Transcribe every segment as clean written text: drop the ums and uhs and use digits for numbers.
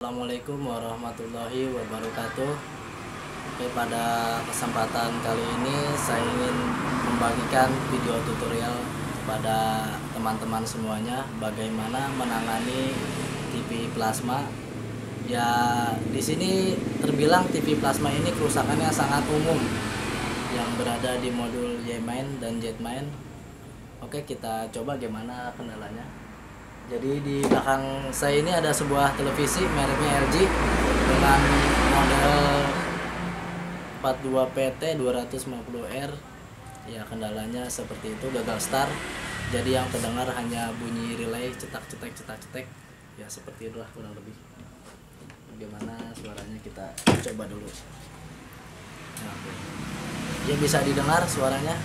Assalamualaikum warahmatullahi wabarakatuh. Oke, pada kesempatan kali ini saya ingin membagikan video tutorial kepada teman-teman semuanya bagaimana menangani TV plasma. Ya, di sini terbilang TV plasma ini kerusakannya sangat umum yang berada di modul Y-main dan Z-main. Oke, kita coba gimana kendalanya. Jadi di belakang saya ini ada sebuah televisi mereknya LG dengan model 42PT 250R. Ya, kendalanya seperti itu, gagal start. Jadi yang terdengar hanya bunyi relay cetak-cetak. Ya, seperti itulah kurang lebih. Bagaimana suaranya kita coba dulu. Nah, ya bisa didengar suaranya.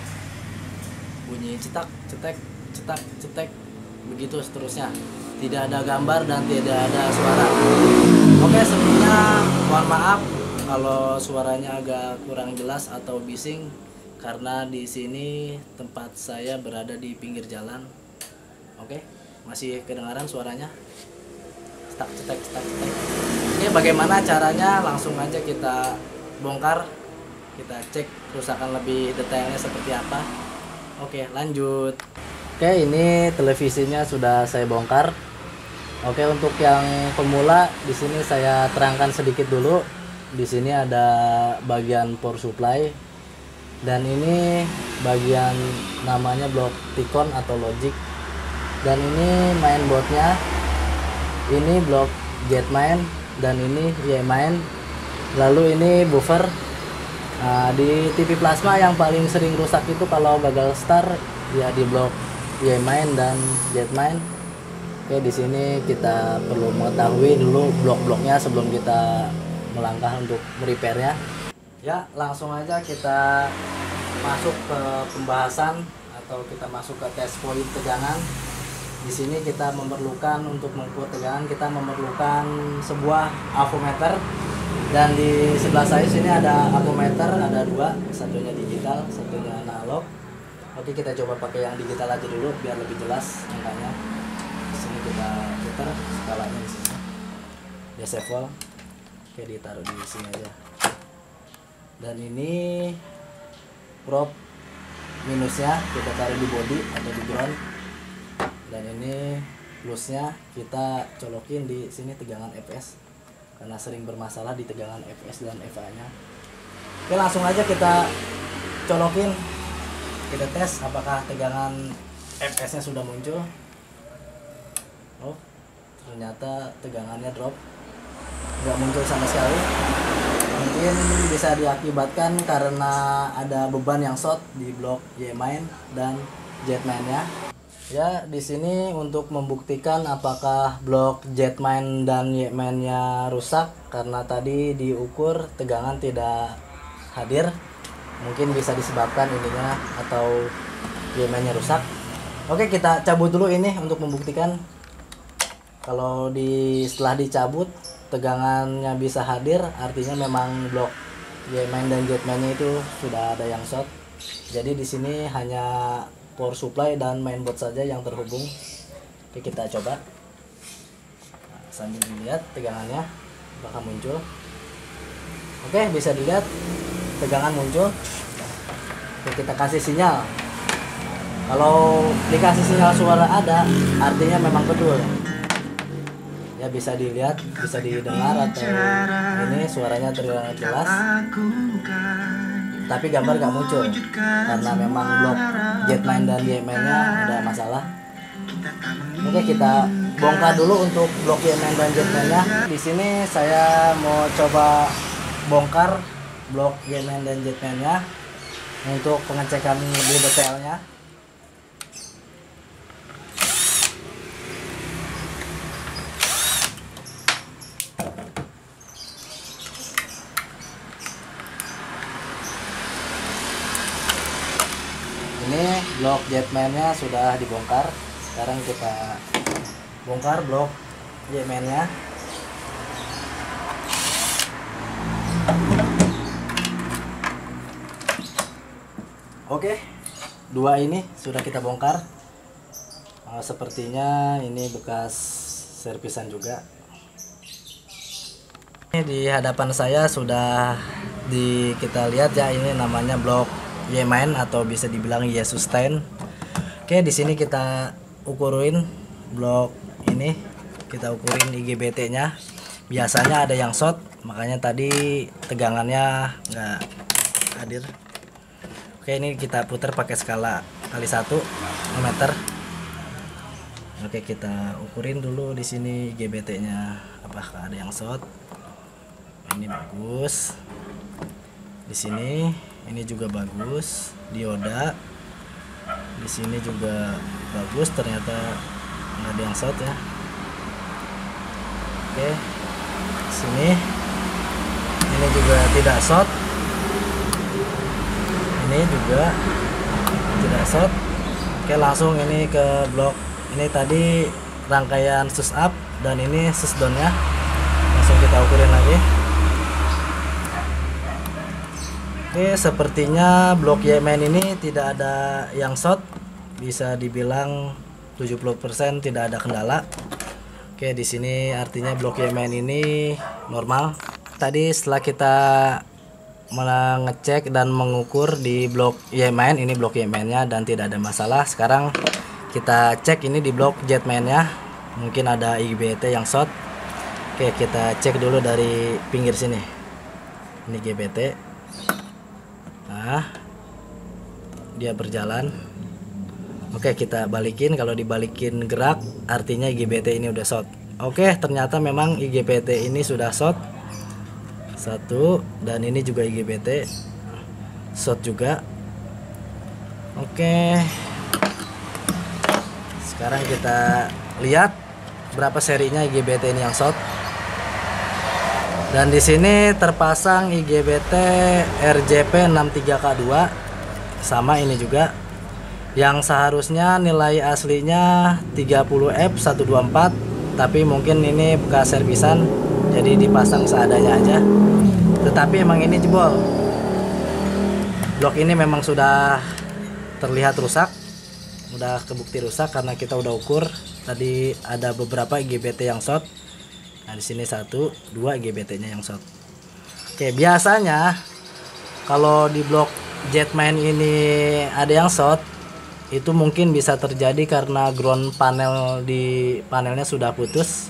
Bunyi cetak, begitu seterusnya, tidak ada gambar dan tidak ada suara. Oke, sebelumnya mohon maaf kalau suaranya agak kurang jelas atau bising karena di sini tempat saya berada di pinggir jalan. Oke, masih kedengaran suaranya cetak. Ini bagaimana caranya, langsung aja kita bongkar, kita cek kerusakan lebih detailnya seperti apa. Oke, lanjut. Oke, ini televisinya sudah saya bongkar. Oke, untuk yang pemula di sini saya terangkan sedikit dulu. Di sini ada bagian power supply dan ini bagian namanya blok Ticon atau logic. Dan ini mainboardnya. Ini blok Z-main dan ini Y-main. Lalu ini buffer. Nah, di TV plasma yang paling sering rusak itu kalau gagal start ya di blok Y-main dan Z-main. Oke, di sini kita perlu mengetahui dulu blok-bloknya sebelum kita melangkah untuk merepairnya. Ya, langsung aja kita masuk ke pembahasan atau kita masuk ke test point tegangan. Di sini kita memerlukan, untuk mengukur tegangan kita memerlukan sebuah avometer. Dan di sebelah saya sini ada avometer, ada dua, satunya digital, satunya analog. Oke, kita coba pakai yang digital aja dulu biar lebih jelas angkanya. Di sini kita putar skalanya di sini. Decibel. Oke, ditaruh di sini aja. Dan ini probe minusnya kita taruh di body atau di ground. Dan ini plusnya kita colokin di sini tegangan fs. Karena sering bermasalah di tegangan fs dan FA-nya. Oke, langsung aja kita colokin. Kita tes apakah tegangan fs-nya sudah muncul. Oh, ternyata tegangannya drop, nggak muncul sama sekali. Mungkin bisa diakibatkan karena ada beban yang short di blok Y-main dan Z-main-nya. Ya, di sini untuk membuktikan apakah blok Z-main dan Y-main-nya rusak karena tadi diukur tegangan tidak hadir. Mungkin bisa disebabkan ininya atau Y-main-nya rusak. Oke, kita cabut dulu ini untuk membuktikan. Kalau setelah dicabut tegangannya bisa hadir, artinya memang blok Y-main dan Z-main-nya itu sudah ada yang short. Jadi di sini hanya power supply dan mainboard saja yang terhubung. Oke, kita coba. Nah, sambil dilihat tegangannya bakal muncul. Oke, bisa dilihat tegangan muncul. Oke, kita kasih sinyal. Kalau dikasih sinyal suara ada, artinya memang betul. Ya, bisa dilihat, bisa didengar atau ini suaranya terdengar jelas. Tapi gambar gak muncul karena memang blok Z-main dan Y-main-nya ada masalah. Oke, kita bongkar dulu untuk blok Y-main dan Z-main-nya. Di sini saya mau coba bongkar blok Y-main dan Z-main-nya untuk pengecekan lebih detailnya. Ini blok Z-main-nya sudah dibongkar. Sekarang kita bongkar blok Y-main-nya. Oke, dua ini sudah kita bongkar. Sepertinya ini bekas servisan juga. di hadapan saya sudah kita lihat ya, ini namanya blok Y-main atau bisa dibilang Y-sustain. Oke, di sini kita ukurin blok ini, kita ukurin IGBT-nya. Biasanya ada yang short, makanya tadi tegangannya nggak hadir. Oke, ini kita putar pakai skala kali 1 meter. Oke, kita ukurin dulu di sini IGBT-nya apakah ada yang short. Ini bagus. Di sini ini juga bagus. Dioda di sini juga bagus, ternyata nggak ada yang short ya. Oke, sini ini juga tidak short, ini juga tidak short. Oke, langsung ini ke blok ini, tadi rangkaian sus up dan ini sus down ya, langsung kita ukurin lagi. Oke, sepertinya blok Y-main ini tidak ada yang short, bisa dibilang 70% tidak ada kendala. Oke, di sini artinya blok Y-main ini normal. Tadi setelah kita mengecek dan mengukur di blok Y-main, ini blok Y-mainnya dan tidak ada masalah. Sekarang kita cek ini di blok Z-mainnya, mungkin ada IGBT yang short. Oke, kita cek dulu dari pinggir sini. Ini GBT. Nah, dia berjalan. Oke, kita balikin. Kalau dibalikin gerak, artinya IGBT ini udah short. Oke, ternyata memang IGBT ini sudah short. Satu, dan ini juga IGBT short juga. Oke, sekarang kita lihat berapa serinya IGBT ini yang short. Dan di sini terpasang IGBT RJP63K2 sama ini juga, yang seharusnya nilai aslinya 30F124, tapi mungkin ini bekas servisan jadi dipasang seadanya aja. Tetapi emang ini jebol. Blok ini memang sudah terlihat rusak, udah kebukti rusak karena kita udah ukur. Tadi ada beberapa IGBT yang short. Nah, di sini 1, 2 IGBT-nya yang short. Oke, biasanya kalau di blok Z-main ini ada yang short, itu mungkin bisa terjadi karena ground panel di panelnya sudah putus.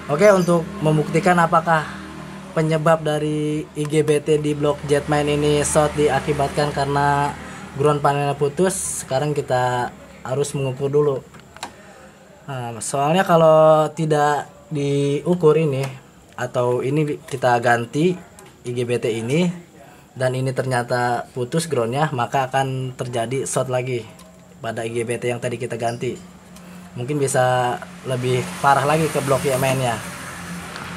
Oke, untuk membuktikan apakah penyebab dari IGBT di blok Z-main ini short diakibatkan karena ground panelnya putus, sekarang kita harus mengukur dulu. Nah, soalnya kalau tidak diukur ini, atau ini kita ganti IGBT ini dan ini ternyata putus groundnya, maka akan terjadi short lagi pada IGBT yang tadi kita ganti. Mungkin bisa lebih parah lagi ke blok Y-mainnya.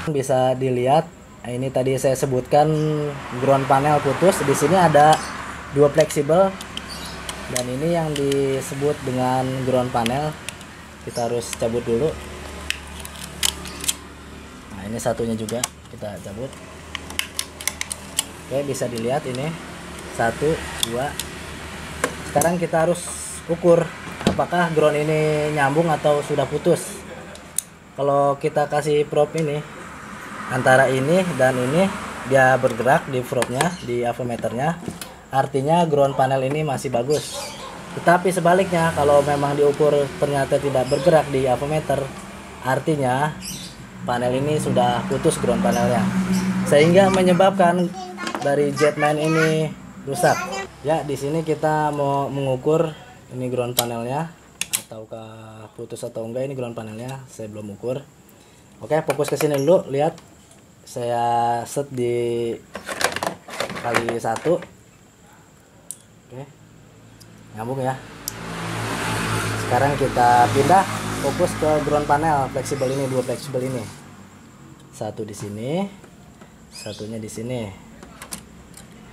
Bisa dilihat, ini tadi saya sebutkan ground panel putus. Di sini ada 2 fleksibel dan ini yang disebut dengan ground panel. Kita harus cabut dulu. Nah, ini satunya juga kita cabut. Oke, bisa dilihat ini 1, 2. Sekarang kita harus ukur apakah ground ini nyambung atau sudah putus. Kalau kita kasih probe ini antara ini dan ini, dia bergerak di probe-nya, di avometernya, artinya ground panel ini masih bagus. Tetapi sebaliknya, kalau memang diukur ternyata tidak bergerak di avometer, artinya panel ini sudah putus ground panelnya, sehingga menyebabkan dari Z-main ini rusak. Ya, di sini kita mau mengukur ini ground panelnya, ataukah putus atau enggak. Ini ground panelnya, saya belum ukur. Oke, fokus ke sini dulu, lihat. Saya set di kali 1. Oke, nyambung ya. Sekarang kita pindah fokus ke ground panel fleksibel ini, 2 fleksibel ini. Satu di sini, satunya di sini.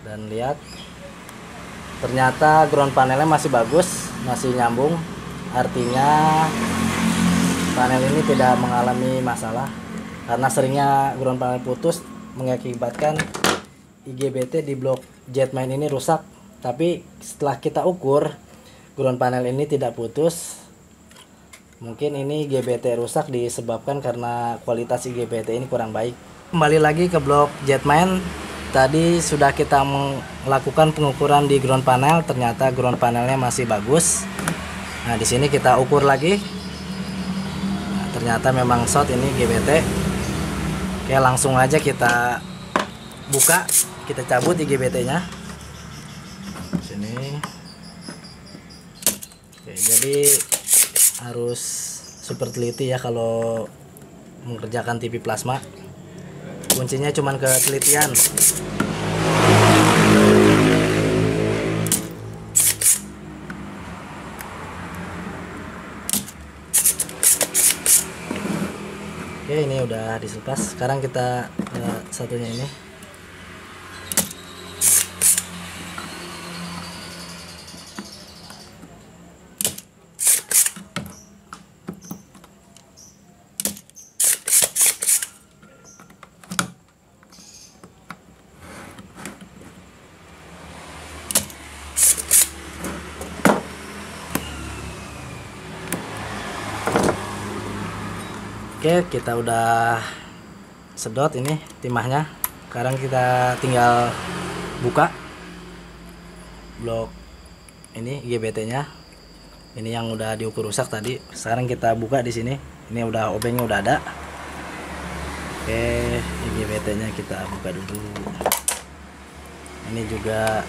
Dan lihat, ternyata ground panelnya masih bagus, masih nyambung. Artinya panel ini tidak mengalami masalah, karena seringnya ground panel putus mengakibatkan IGBT di blok Z-main ini rusak. Tapi setelah kita ukur, ground panel ini tidak putus. Mungkin ini IGBT rusak disebabkan karena kualitas IGBT ini kurang baik. Kembali lagi ke blok Jetman. Tadi sudah kita melakukan pengukuran di ground panel, ternyata ground panelnya masih bagus. Nah, di sini kita ukur lagi. Nah, ternyata memang short ini GBT. Oke, langsung aja kita buka, kita cabut IGBT-nya. Sini. Oke, jadi harus super teliti ya kalau mengerjakan TV plasma. Kuncinya cuman ketelitian. Oke, ini udah diselepas. Sekarang kita satunya ini. Oke, kita udah sedot ini timahnya. Sekarang kita tinggal buka blok ini GBT-nya. Ini yang udah diukur rusak tadi. Sekarang kita buka di sini. Ini udah obengnya udah ada. Oke, GBT-nya kita buka dulu. Ini juga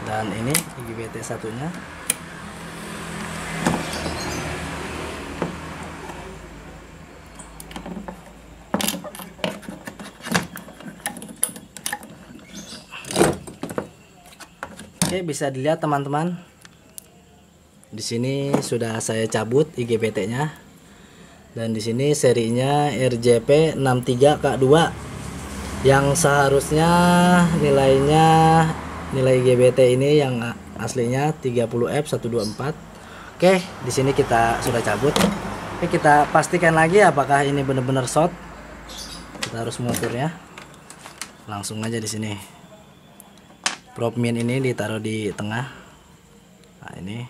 dan ini IGBT satunya. Oke, bisa dilihat teman-teman. Di sini sudah saya cabut IGBT-nya. Dan di sini serinya RJP63K2 yang seharusnya nilai GBT ini yang aslinya 30F124. Oke, di sini kita sudah cabut. Oke, kita pastikan lagi apakah ini benar-benar short. Kita harus mengukurnya. Langsung aja di sini. Prop min ini ditaruh di tengah. Nah, ini.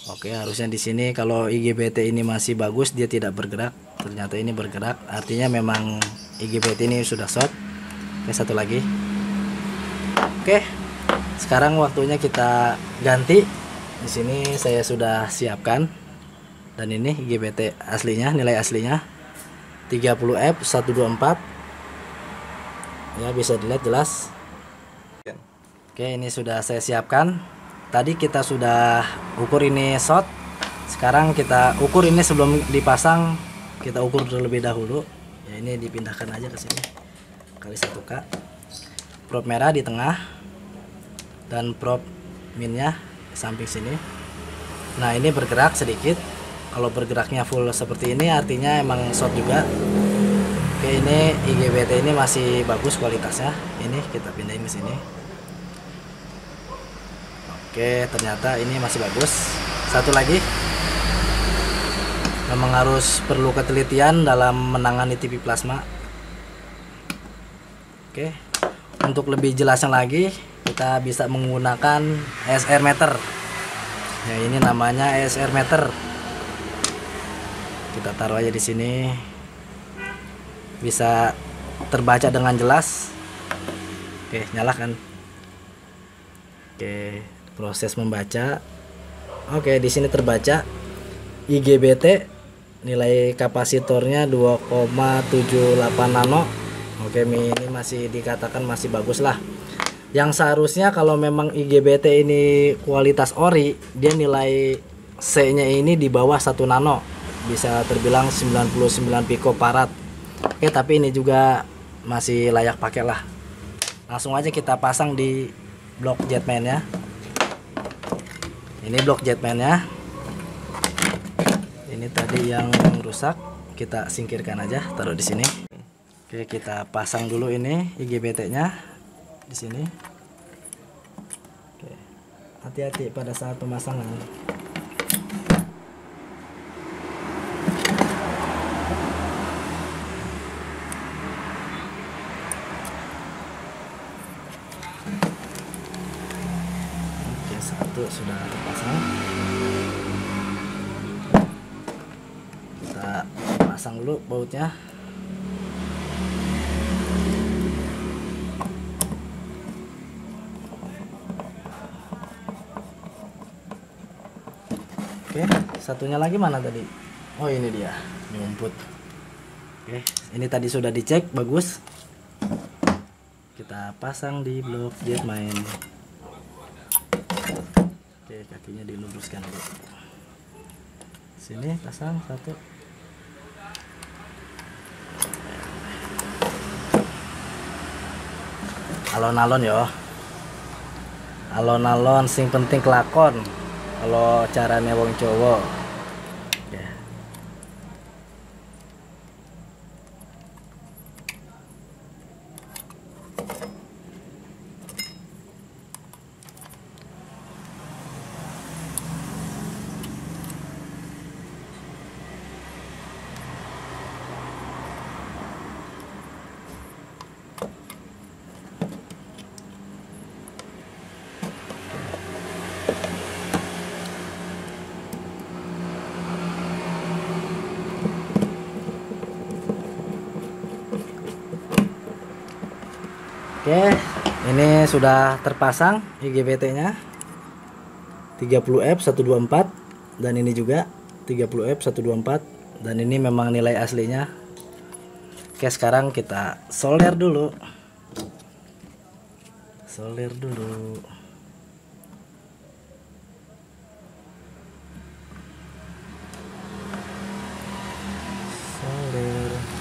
Oke, harusnya di sini kalau IGBT ini masih bagus, dia tidak bergerak. Ternyata ini bergerak, artinya memang IGBT ini sudah short. Oke, satu lagi. Oke, sekarang waktunya kita ganti. Di sini saya sudah siapkan. Dan ini IGBT aslinya, nilai aslinya 30F124. Ya, bisa dilihat jelas. Oke, ini sudah saya siapkan. Tadi kita sudah ukur ini short. Sekarang kita ukur ini sebelum dipasang. Kita ukur terlebih dahulu. Ya, ini dipindahkan aja ke sini. Kali 1K. Prop merah di tengah. Dan prop minnya samping sini. Nah, ini bergerak sedikit. Kalau bergeraknya full seperti ini artinya emang short juga. Oke, ini IGBT ini masih bagus kualitasnya. Ini kita pindahin ke sini. Oke, ternyata ini masih bagus. Satu lagi, memang harus perlu ketelitian dalam menangani TV plasma. Oke, untuk lebih jelasnya lagi, kita bisa menggunakan SR meter. Ya, ini namanya SR meter. Kita taruh aja di sini, bisa terbaca dengan jelas. Oke, nyalakan. Oke, proses membaca. Oke, di sini terbaca IGBT nilai kapasitornya 2,78 nano. Oke, ini masih dikatakan masih bagus lah. Yang seharusnya kalau memang IGBT ini kualitas ori, dia nilai C-nya ini di bawah 1 nano. Bisa terbilang 99 picofarad. Oke, tapi ini juga masih layak pakai lah. Langsung aja kita pasang di blok Jetman ya. Ini blok Jetman-nya. Ini tadi yang rusak, kita singkirkan aja, taruh di sini. Oke, kita pasang dulu ini IGBT-nya di sini. Oke. Hati-hati pada saat pemasangan. sudah terpasang. Kita pasang dulu bautnya. Oke, satunya lagi mana tadi? Oh, ini dia, nyumput. Oke, ini tadi sudah dicek bagus. Kita pasang di blok jetman. Oke, kakinya diluruskan dulu. Sini pasang satu. Alon-alon yo. Alon-alon sing penting kelakon. Kalau caranya wong cowok. Ya. Oke, ini sudah terpasang IGBT-nya 30F124 dan ini juga 30F124 dan ini memang nilai aslinya. Oke, sekarang kita solder dulu. Solder dulu. Solder.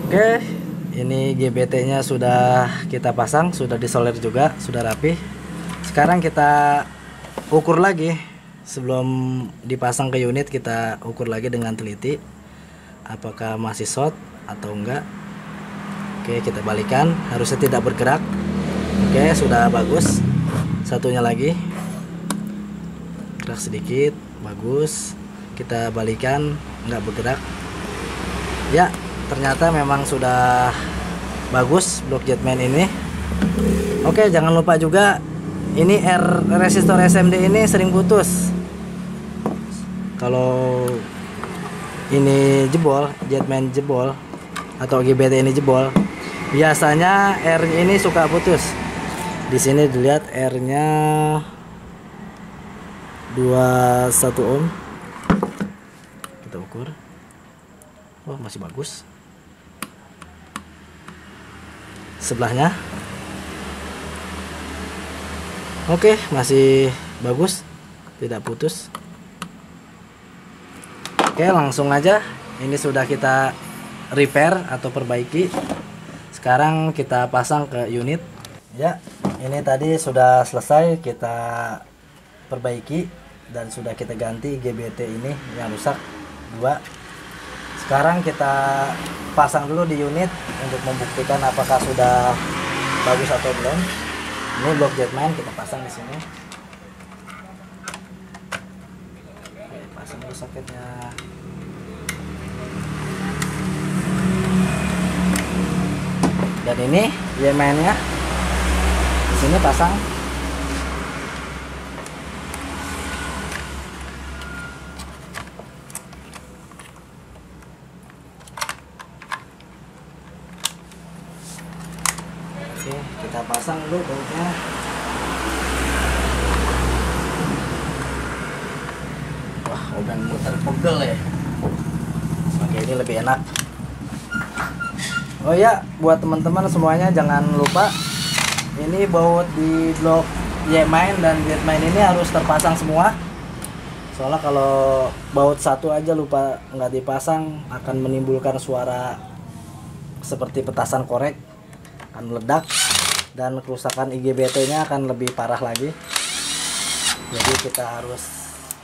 Oke, ini GBT-nya sudah kita pasang, sudah disolder juga, sudah rapi. Sekarang kita ukur lagi. Sebelum dipasang ke unit, kita ukur lagi dengan teliti apakah masih short atau enggak. Oke, kita balikan, harusnya tidak bergerak. Oke, sudah bagus. Satunya lagi gerak sedikit, bagus. Kita balikan, enggak bergerak. Ya, ternyata memang sudah bagus blok jetman ini. Oke, jangan lupa juga ini resistor SMD ini sering putus. Kalau ini jebol, jetman jebol atau GBT ini jebol, biasanya R ini suka putus. Di sini dilihat R-nya 21 ohm. Kita ukur. Oh, masih bagus. Sebelahnya oke, masih bagus, tidak putus. Oke, langsung aja ini sudah kita repair atau perbaiki. Sekarang kita pasang ke unit. Ya, ini tadi sudah selesai kita perbaiki dan sudah kita ganti GBT ini yang rusak 2. Sekarang kita pasang dulu di unit untuk membuktikan apakah sudah bagus atau belum. Ini blok jetman kita pasang di sini. Oke, pasang dulu soketnya. Dan ini jetmannya di sini pasang. Oke, kita pasang dulu bautnya. Wah, obeng muter pegel ya. Oke, ini lebih enak. Oh ya, buat teman-teman semuanya jangan lupa ini baut di blok Y-main dan Z-main ini harus terpasang semua. Soalnya kalau baut satu aja lupa nggak dipasang akan menimbulkan suara seperti petasan korek, akan meledak dan kerusakan IGBT-nya akan lebih parah lagi. Jadi kita harus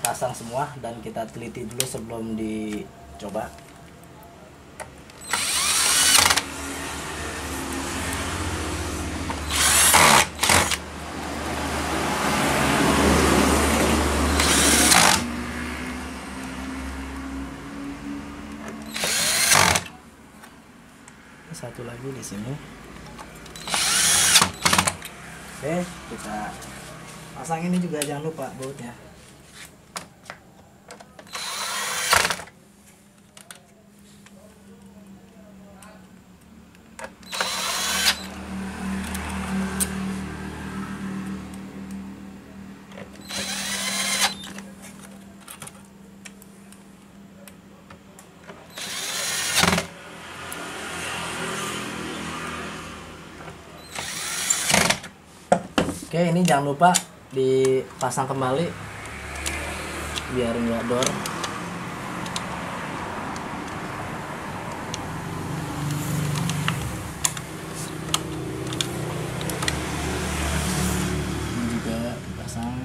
pasang semua dan kita teliti dulu sebelum dicoba. satu lagi di sini. Oke, kita pasang ini juga, jangan lupa bautnya. Oke, ini jangan lupa dipasang kembali biar nggak dor. Ini juga dipasang.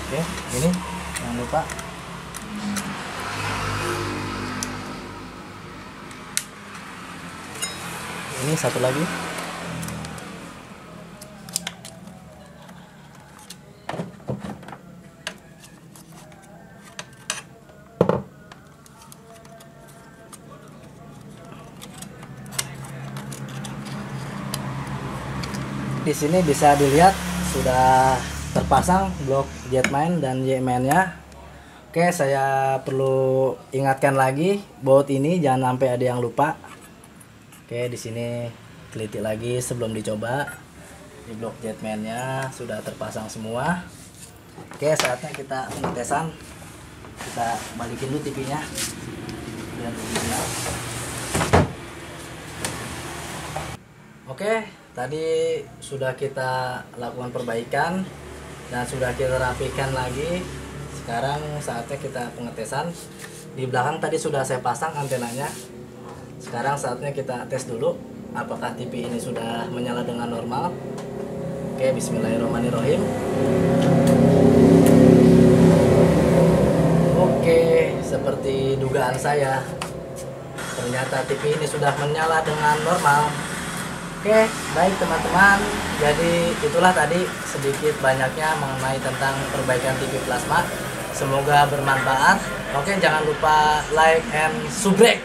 Oke, ini jangan lupa. Ini satu lagi. Di sini bisa dilihat sudah terpasang blok Jetman dan J-man nya. Oke, saya perlu ingatkan lagi, baut ini jangan sampai ada yang lupa. Oke, di sini teliti lagi sebelum dicoba. Di blok Jetman nya sudah terpasang semua. Oke, saatnya kita pengetesan. Kita balikin dulu TV-nya biar original. Oke, tadi sudah kita lakukan perbaikan dan sudah kita rapikan lagi. Sekarang saatnya kita pengetesan. Di belakang tadi sudah saya pasang antenanya. Sekarang saatnya kita tes dulu apakah TV ini sudah menyala dengan normal. Oke, bismillahirrahmanirrahim. Oke, seperti dugaan saya, ternyata TV ini sudah menyala dengan normal. Oke, baik teman-teman. Jadi itulah tadi sedikit banyaknya mengenai tentang perbaikan TV plasma. Semoga bermanfaat. Oke, jangan lupa like and subscribe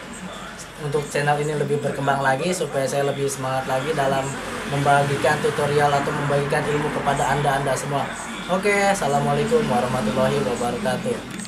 untuk channel ini lebih berkembang lagi supaya saya lebih semangat lagi dalam membagikan tutorial atau membagikan ilmu kepada anda semua. Oke, assalamualaikum warahmatullahi wabarakatuh.